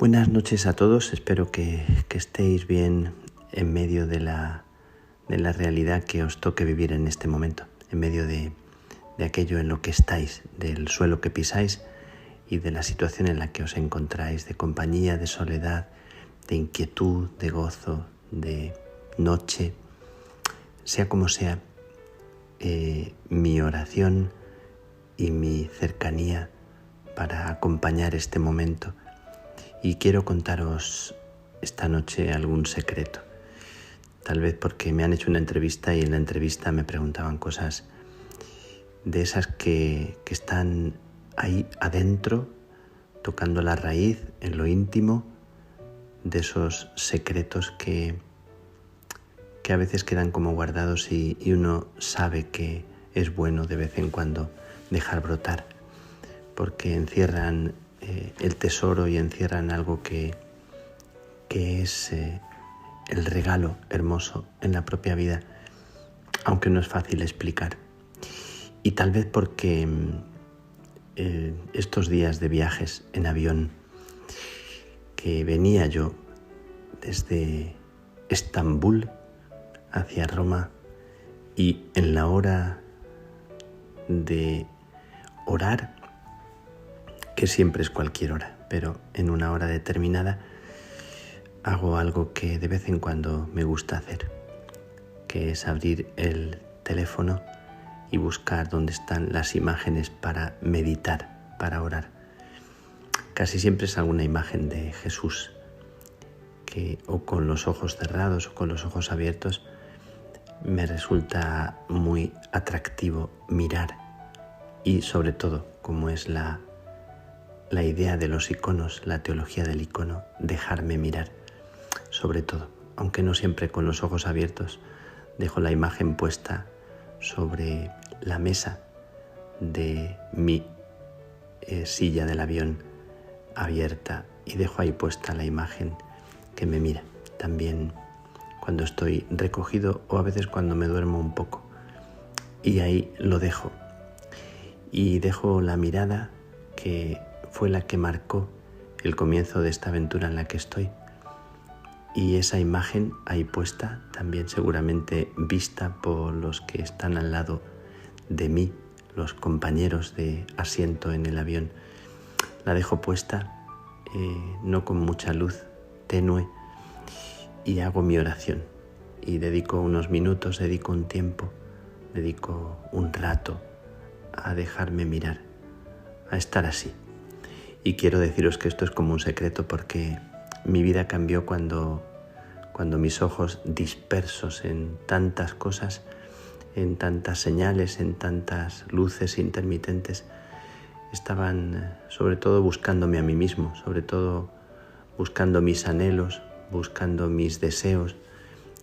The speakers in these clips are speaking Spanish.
Buenas noches a todos, espero que estéis bien en medio de la realidad que os toque vivir en este momento, en medio de aquello en lo que estáis, del suelo que pisáis y de la situación en la que os encontráis, de compañía, de soledad, de inquietud, de gozo, de noche. Sea como sea, mi oración y mi cercanía para acompañar este momento. Y quiero contaros esta noche algún secreto. Tal vez porque me han hecho una entrevista y en la entrevista me preguntaban cosas de esas que están ahí adentro, tocando la raíz, en lo íntimo, de esos secretos que a veces quedan como guardados y uno sabe que es bueno de vez en cuando dejar brotar, porque encierran el tesoro y encierran algo que es el regalo hermoso en la propia vida, aunque no es fácil explicar. Y tal vez porque estos días de viajes en avión, que venía yo desde Estambul hacia Roma, y en la hora de orar, que siempre es cualquier hora, pero en una hora determinada, hago algo que de vez en cuando me gusta hacer, que es abrir el teléfono y buscar dónde están las imágenes para meditar, para orar. Casi siempre es alguna imagen de Jesús, que o con los ojos cerrados o con los ojos abiertos me resulta muy atractivo mirar, y sobre todo, como es la idea de los iconos, la teología del icono, dejarme mirar. Sobre todo, aunque no siempre con los ojos abiertos, dejo la imagen puesta sobre la mesa de mi silla del avión abierta y dejo ahí puesta la imagen que me mira. También cuando estoy recogido o a veces cuando me duermo un poco. Y ahí lo dejo. Y dejo la mirada que fue la que marcó el comienzo de esta aventura en la que estoy. Y esa imagen ahí puesta, también seguramente vista por los que están al lado de mí, los compañeros de asiento en el avión, la dejo puesta, no con mucha luz, tenue, y hago mi oración. Y dedico unos minutos, dedico un tiempo, dedico un rato a dejarme mirar, a estar así. Y quiero deciros que esto es como un secreto, porque mi vida cambió cuando mis ojos, dispersos en tantas cosas, en tantas señales, en tantas luces intermitentes, estaban sobre todo buscándome a mí mismo, sobre todo buscando mis anhelos, buscando mis deseos,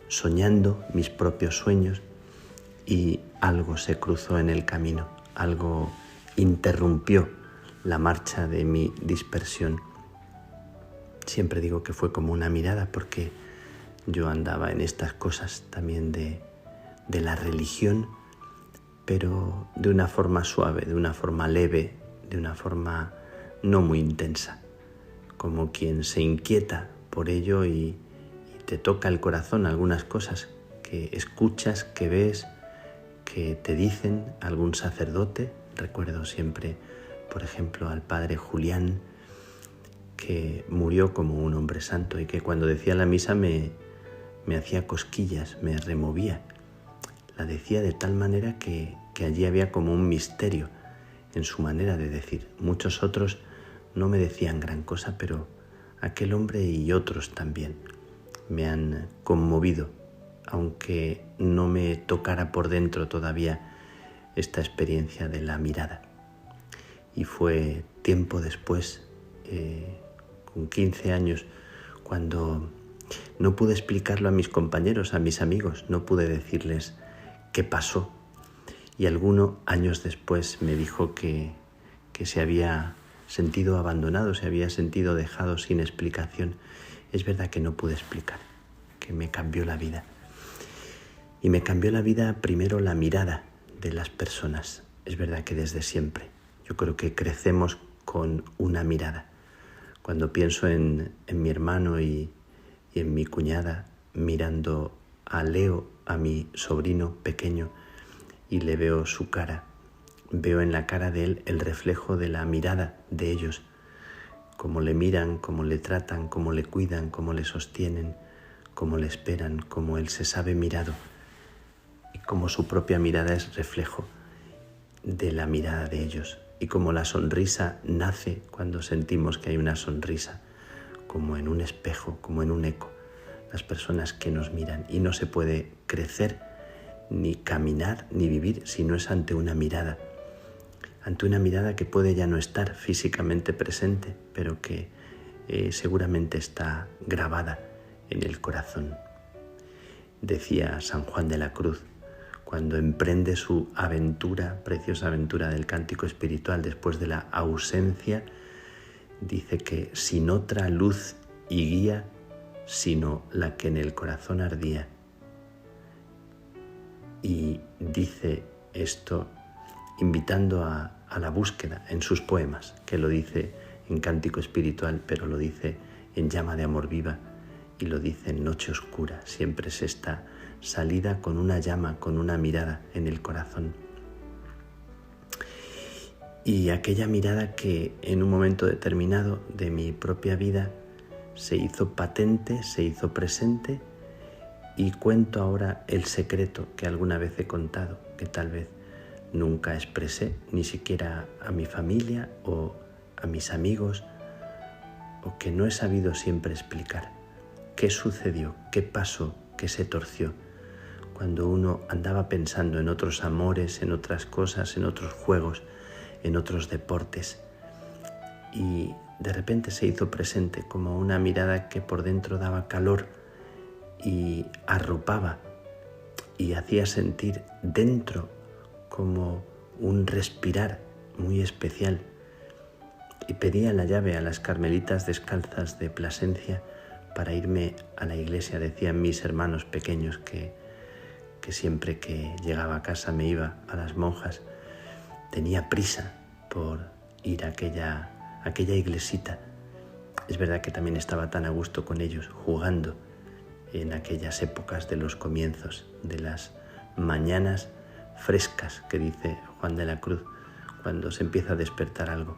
soñando mis propios sueños, y algo se cruzó en el camino, algo interrumpió la marcha de mi dispersión. Siempre digo que fue como una mirada, porque yo andaba en estas cosas también de la religión, pero de una forma suave, de una forma leve, de una forma no muy intensa, como quien se inquieta por ello y te toca el corazón algunas cosas que escuchas, que ves, que te dicen algún sacerdote. Recuerdo siempre, por ejemplo, al padre Julián, que murió como un hombre santo y que cuando decía la misa me hacía cosquillas, me removía. La decía de tal manera que allí había como un misterio en su manera de decir. Muchos otros no me decían gran cosa, pero aquel hombre y otros también me han conmovido, aunque no me tocara por dentro todavía esta experiencia de la mirada. Y fue tiempo después, con 15 años, cuando no pude explicarlo a mis compañeros, a mis amigos, no pude decirles qué pasó. Y alguno, años después, me dijo que se había sentido abandonado, se había sentido dejado sin explicación. Es verdad que no pude explicar, que me cambió la vida. Y me cambió la vida primero la mirada de las personas. Es verdad que desde siempre yo creo que crecemos con una mirada. Cuando pienso en mi hermano y en mi cuñada mirando a Leo, a mi sobrino pequeño, y le veo su cara, veo en la cara de él el reflejo de la mirada de ellos, cómo le miran, cómo le tratan, cómo le cuidan, cómo le sostienen, cómo le esperan, cómo él se sabe mirado y cómo su propia mirada es reflejo de la mirada de ellos, y cómo la sonrisa nace cuando sentimos que hay una sonrisa, como en un espejo, como en un eco, las personas que nos miran, y no se puede crecer, ni caminar, ni vivir si no es ante una mirada que puede ya no estar físicamente presente, pero que seguramente está grabada en el corazón. Decía San Juan de la Cruz, cuando emprende su aventura, preciosa aventura del cántico espiritual después de la ausencia, dice que sin otra luz y guía, sino la que en el corazón ardía. Y dice esto invitando a la búsqueda en sus poemas, que lo dice en cántico espiritual, pero lo dice en llama de amor viva y lo dice en noche oscura. Siempre es esta salida con una llama, con una mirada en el corazón. Y aquella mirada que en un momento determinado de mi propia vida se hizo patente, se hizo presente, y cuento ahora el secreto que alguna vez he contado, que tal vez nunca expresé, ni siquiera a mi familia o a mis amigos, o que no he sabido siempre explicar. ¿Qué sucedió? ¿Qué pasó? ¿Qué se torció? Cuando uno andaba pensando en otros amores, en otras cosas, en otros juegos, en otros deportes, y de repente se hizo presente como una mirada que por dentro daba calor y arropaba y hacía sentir dentro como un respirar muy especial. Y pedía la llave a las carmelitas descalzas de Plasencia para irme a la iglesia. Decían mis hermanos pequeños que siempre que llegaba a casa me iba a las monjas. Tenía prisa por ir a aquella iglesita. Es verdad que también estaba tan a gusto con ellos, jugando en aquellas épocas de los comienzos, de las mañanas frescas, que dice Juan de la Cruz, cuando se empieza a despertar algo.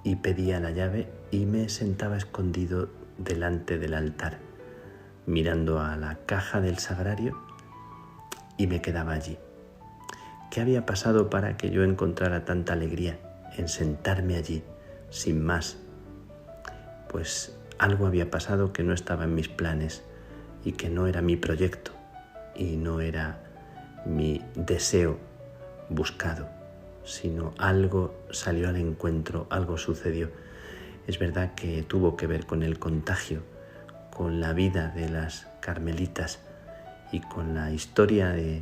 Y pedía la llave y me sentaba escondido delante del altar, mirando a la caja del sagrario, y me quedaba allí. ¿Qué había pasado para que yo encontrara tanta alegría en sentarme allí, sin más? Pues algo había pasado que no estaba en mis planes y que no era mi proyecto y no era mi deseo buscado, sino algo salió al encuentro, algo sucedió. Es verdad que tuvo que ver con el contagio, con la vida de las carmelitas y con la historia de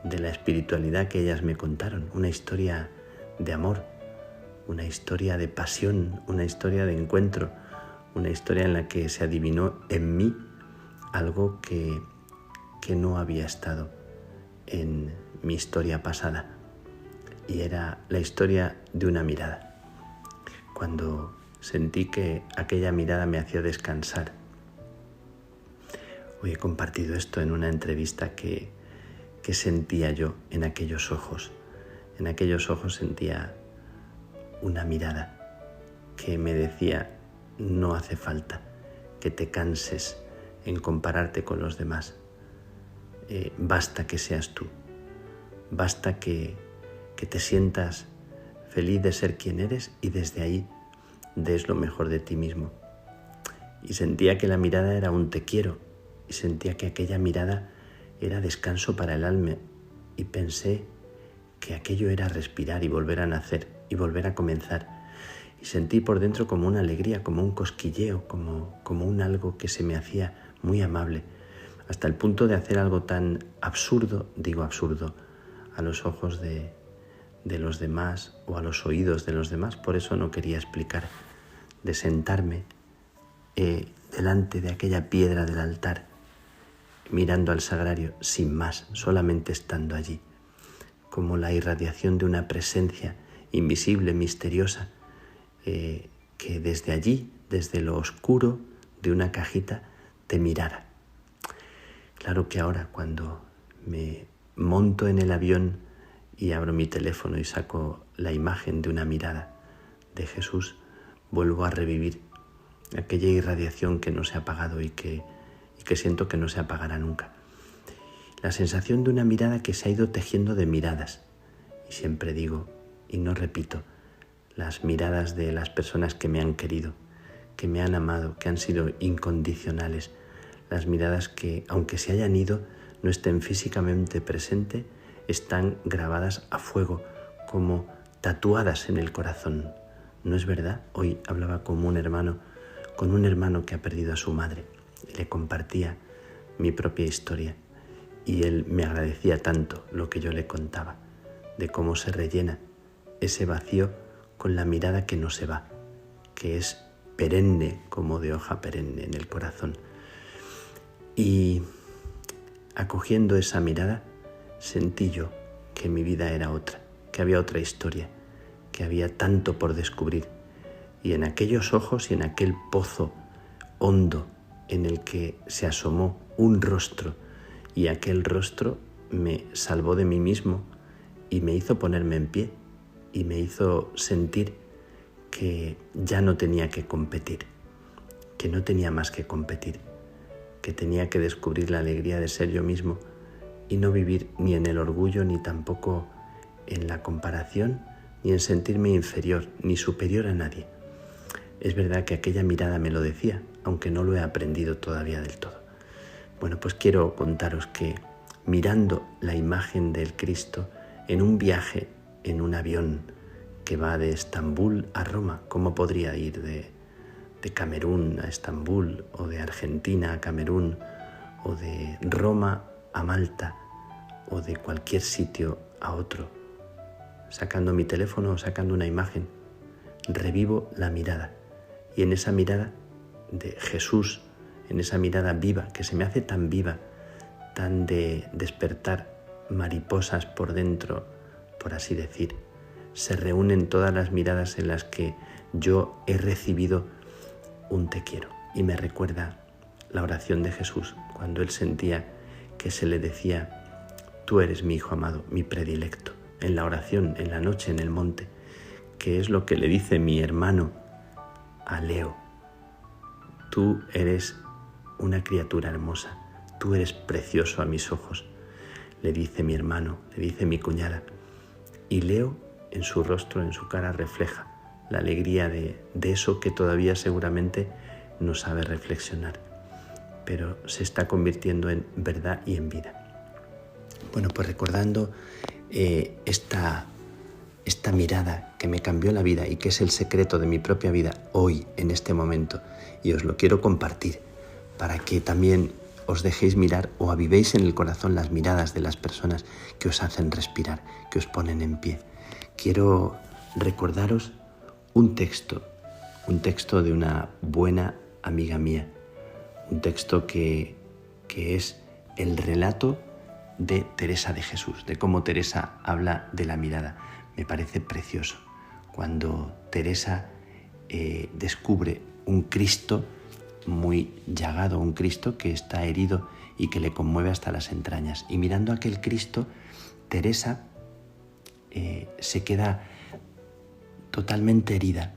la espiritualidad que ellas me contaron, una historia de amor, una historia de pasión, una historia de encuentro, una historia en la que se adivinó en mí algo que no había estado en mi historia pasada, y era la historia de una mirada. Cuando sentí que aquella mirada me hacía descansar. Hoy he compartido esto en una entrevista que sentía yo en aquellos ojos. En aquellos ojos sentía una mirada que me decía: no hace falta que te canses en compararte con los demás. Basta que seas tú. Basta que te sientas feliz de ser quien eres y desde ahí des lo mejor de ti mismo. Y sentía que la mirada era un te quiero, y sentía que aquella mirada era descanso para el alma, y pensé que aquello era respirar y volver a nacer y volver a comenzar. Y sentí por dentro como una alegría, como un cosquilleo, como un algo que se me hacía muy amable, hasta el punto de hacer algo tan absurdo, digo absurdo, a los ojos de los demás o a los oídos de los demás. Por eso no quería explicar, de sentarme delante de aquella piedra del altar, mirando al sagrario sin más, solamente estando allí, como la irradiación de una presencia invisible, misteriosa, que desde allí, desde lo oscuro de una cajita, te mirara. Claro que ahora cuando me monto en el avión y abro mi teléfono y saco la imagen de una mirada de Jesús, vuelvo a revivir aquella irradiación que no se ha apagado y que siento que no se apagará nunca. La sensación de una mirada que se ha ido tejiendo de miradas. Y siempre digo, y no repito, las miradas de las personas que me han querido, que me han amado, que han sido incondicionales, las miradas que, aunque se hayan ido, no estén físicamente presentes, están grabadas a fuego, como tatuadas en el corazón. ¿No es verdad? Hoy hablaba con un hermano que ha perdido a su madre y le compartía mi propia historia y él me agradecía tanto lo que yo le contaba, de cómo se rellena ese vacío con la mirada que no se va, que es perenne como de hoja perenne en el corazón. Y acogiendo esa mirada sentí yo que mi vida era otra, que había otra historia, que había tanto por descubrir. Y en aquellos ojos y en aquel pozo hondo en el que se asomó un rostro, y aquel rostro me salvó de mí mismo y me hizo ponerme en pie y me hizo sentir que ya no tenía que competir, que no tenía más que competir, que tenía que descubrir la alegría de ser yo mismo y no vivir ni en el orgullo ni tampoco en la comparación ni en sentirme inferior ni superior a nadie. Es verdad que aquella mirada me lo decía, aunque no lo he aprendido todavía del todo. Bueno, pues quiero contaros que mirando la imagen del Cristo en un viaje en un avión que va de Estambul a Roma, ¿cómo podría ir de Camerún a Estambul o de Argentina a Camerún o de Roma a Malta o de cualquier sitio a otro? Sacando mi teléfono o sacando una imagen, revivo la mirada. Y en esa mirada de Jesús, en esa mirada viva, que se me hace tan viva, tan de despertar mariposas por dentro, por así decir, se reúnen todas las miradas en las que yo he recibido un te quiero. Y me recuerda la oración de Jesús, cuando él sentía que se le decía, tú eres mi hijo amado, mi predilecto, en la oración, en la noche, en el monte, que es lo que le dice mi hermano a Leo. Tú eres una criatura hermosa, tú eres precioso a mis ojos, le dice mi hermano, le dice mi cuñada. Y Leo en su rostro, en su cara, refleja la alegría de eso que todavía seguramente no sabe reflexionar, pero se está convirtiendo en verdad y en vida. Bueno, pues recordando esta mirada que me cambió la vida y que es el secreto de mi propia vida hoy, en este momento, y os lo quiero compartir para que también os dejéis mirar o avivéis en el corazón las miradas de las personas que os hacen respirar, que os ponen en pie. Quiero recordaros un texto de una buena amiga mía, un texto que es el relato de Teresa de Jesús, de cómo Teresa habla de la mirada. Me parece precioso cuando Teresa descubre un Cristo muy llagado, un Cristo que está herido y que le conmueve hasta las entrañas. Y mirando a aquel Cristo, Teresa se queda totalmente herida.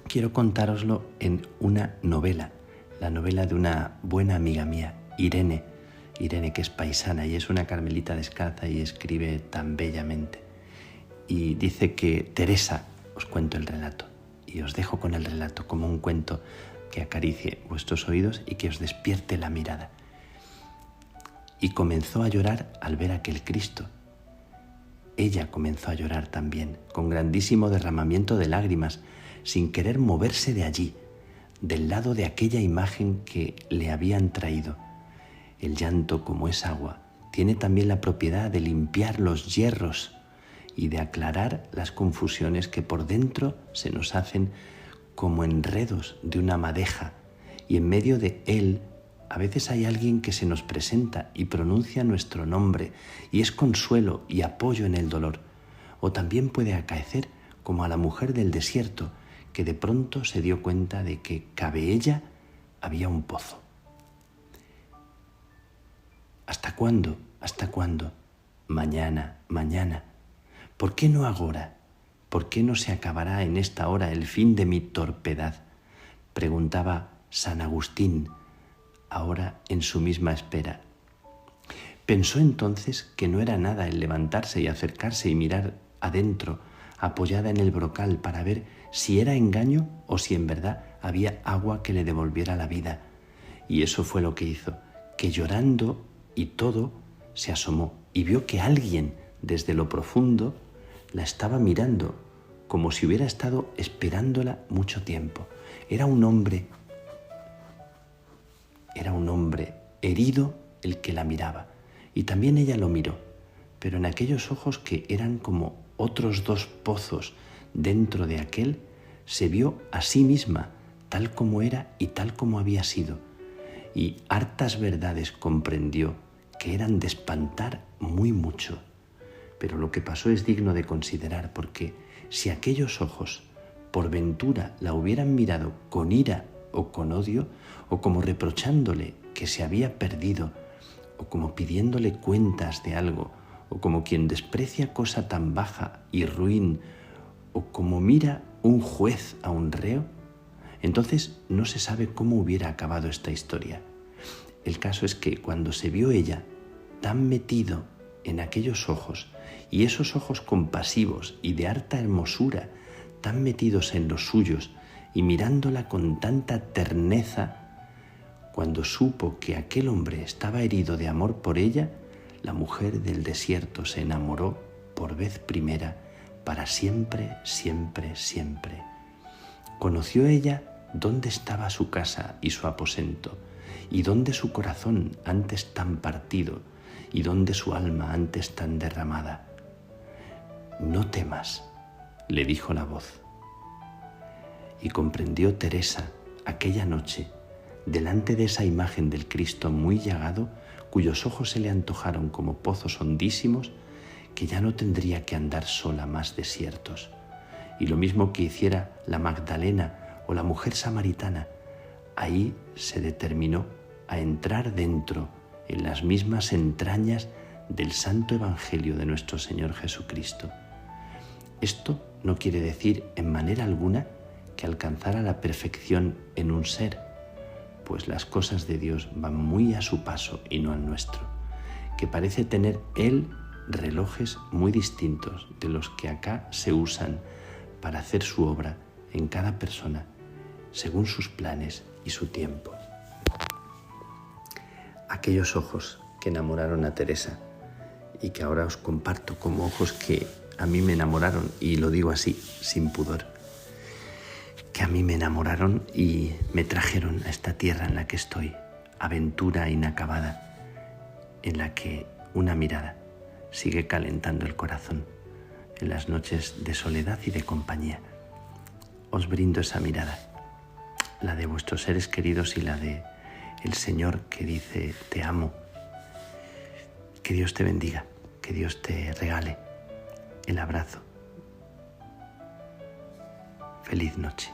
Quiero contároslo en una novela, la novela de una buena amiga mía, Irene, que es paisana y es una carmelita descalza y escribe tan bellamente. Y dice que Teresa, os cuento el relato y os dejo con el relato como un cuento que acaricie vuestros oídos y que os despierte la mirada. Y comenzó a llorar al ver aquel Cristo. Ella comenzó a llorar también, con grandísimo derramamiento de lágrimas, sin querer moverse de allí, del lado de aquella imagen que le habían traído. El llanto, como es agua, tiene también la propiedad de limpiar los hierros y de aclarar las confusiones que por dentro se nos hacen como enredos de una madeja, y en medio de él a veces hay alguien que se nos presenta y pronuncia nuestro nombre y es consuelo y apoyo en el dolor. O también puede acaecer como a la mujer del desierto, que de pronto se dio cuenta de que cabe ella había un pozo. ¿Hasta cuándo? ¿Hasta cuándo? Mañana, mañana. ¿Por qué no agora? ¿Por qué no se acabará en esta hora el fin de mi torpedad? Preguntaba San Agustín, ahora en su misma espera. Pensó entonces que no era nada el levantarse y acercarse y mirar adentro, apoyada en el brocal, para ver si era engaño o si en verdad había agua que le devolviera la vida. Y eso fue lo que hizo, que llorando y todo, se asomó y vio que alguien desde lo profundo la estaba mirando, como si hubiera estado esperándola mucho tiempo. Era un hombre herido el que la miraba, y también ella lo miró, pero en aquellos ojos que eran como otros dos pozos dentro de aquel, se vio a sí misma, tal como era y tal como había sido, y hartas verdades comprendió que eran de espantar muy mucho. Pero lo que pasó es digno de considerar, porque si aquellos ojos por ventura la hubieran mirado con ira o con odio, o como reprochándole que se había perdido, o como pidiéndole cuentas de algo, o como quien desprecia cosa tan baja y ruin, o como mira un juez a un reo, entonces no se sabe cómo hubiera acabado esta historia. El caso es que cuando se vio ella tan metido en aquellos ojos, y esos ojos compasivos y de harta hermosura, tan metidos en los suyos y mirándola con tanta terneza, cuando supo que aquel hombre estaba herido de amor por ella, la mujer del desierto se enamoró por vez primera, para siempre, siempre, siempre. Conoció ella dónde estaba su casa y su aposento, y dónde su corazón antes tan partido, y dónde su alma antes tan derramada. No temas, le dijo la voz. Y comprendió Teresa aquella noche, delante de esa imagen del Cristo muy llagado, cuyos ojos se le antojaron como pozos hondísimos, que ya no tendría que andar sola más desiertos. Y lo mismo que hiciera la Magdalena o la mujer samaritana, ahí se determinó a entrar dentro, en las mismas entrañas del Santo Evangelio de nuestro Señor Jesucristo. Esto no quiere decir en manera alguna que alcanzara la perfección en un ser, pues las cosas de Dios van muy a su paso y no al nuestro, que parece tener Él relojes muy distintos de los que acá se usan para hacer su obra en cada persona, según sus planes y su tiempo. Aquellos ojos que enamoraron a Teresa y que ahora os comparto como ojos que a mí me enamoraron, y lo digo así, sin pudor, que a mí me enamoraron y me trajeron a esta tierra en la que estoy, aventura inacabada, en la que una mirada sigue calentando el corazón en las noches de soledad y de compañía. Os brindo esa mirada, la de vuestros seres queridos y la de el Señor que dice te amo. Que Dios te bendiga, que Dios te regale el abrazo. Feliz noche.